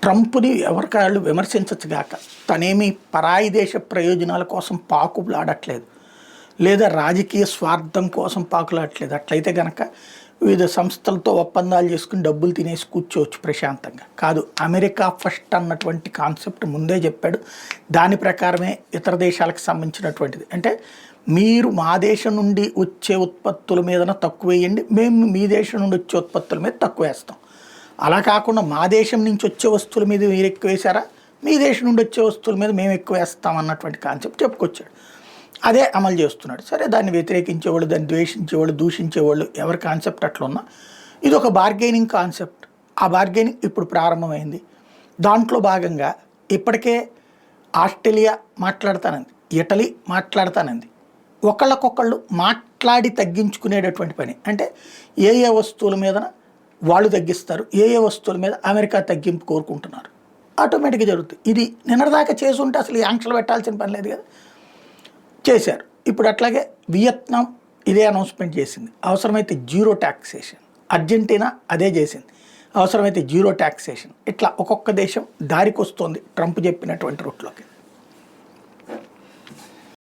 ట్రంప్ని ఎవరికాళ్ళు విమర్శించచ్చు గాక తనేమి పరాయి దేశ ప్రయోజనాల కోసం పాకులాడట్లేదు, లేదా రాజకీయ స్వార్థం కోసం పాకులాడట్లేదు. అట్లయితే కనుక వివిధ సంస్థలతో ఒప్పందాలు చేసుకుని డబ్బులు తినేసి కూర్చోవచ్చు ప్రశాంతంగా. కాదు, అమెరికా ఫస్ట్ అన్నటువంటి కాన్సెప్ట్ ముందే చెప్పాడు. దాని ప్రకారమే ఇతర దేశాలకు సంబంధించినటువంటిది. అంటే మీరు మా దేశం నుండి వచ్చే ఉత్పత్తుల మీదన తక్కువ వేయండి, మేము మీ దేశం నుండి వచ్చే ఉత్పత్తుల మీద తక్కువ వేస్తాం. అలా కాకుండా మా దేశం నుంచి వచ్చే వస్తువుల మీద మీరు ఎక్కువ వేశారా, మీ దేశం నుండి వచ్చే వస్తువుల మీద మేము ఎక్కువ వేస్తాం అన్నటువంటి కాన్సెప్ట్ చెప్పుకొచ్చాడు. అదే అమలు చేస్తున్నాడు. సరే, దాన్ని వ్యతిరేకించేవాళ్ళు, దాన్ని ద్వేషించేవాళ్ళు, దూషించేవాళ్ళు ఎవరి కాన్సెప్ట్ అట్లా ఉన్నా ఇది ఒక బార్గెనింగ్ కాన్సెప్ట్. ఆ బార్గెనింగ్ ఇప్పుడు ప్రారంభమైంది. దాంట్లో భాగంగా ఇప్పటికే ఆస్ట్రేలియా మాట్లాడతానంది, ఇటలీ మాట్లాడతానంది. ఒకళ్ళకొకళ్ళు మాట్లాడి తగ్గించుకునేటటువంటి పని. అంటే ఏ ఏ వస్తువుల మీద వాళ్ళు తగ్గిస్తారు, ఏ ఏ వస్తువుల మీద అమెరికా తగ్గింపు కోరుకుంటున్నారు, ఆటోమేటిక్గా జరుగుతుంది. ఇది నిన్నటిదాకా చేసుంటే అసలు ఈ ఆంక్షలు పెట్టాల్సిన పని లేదు కదా, చేశారు. ఇప్పుడు అట్లాగే వియత్నాం ఇదే అనౌన్స్మెంట్ చేసింది, అవసరమైతే జీరో ట్యాక్సేషన్. అర్జెంటీనా అదే చేసింది, అవసరమైతే జీరో ట్యాక్సేషన్. ఇట్లా ఒక్కొక్క దేశం దారికి వస్తుంది ట్రంప్ చెప్పినటువంటి రూట్లోకి.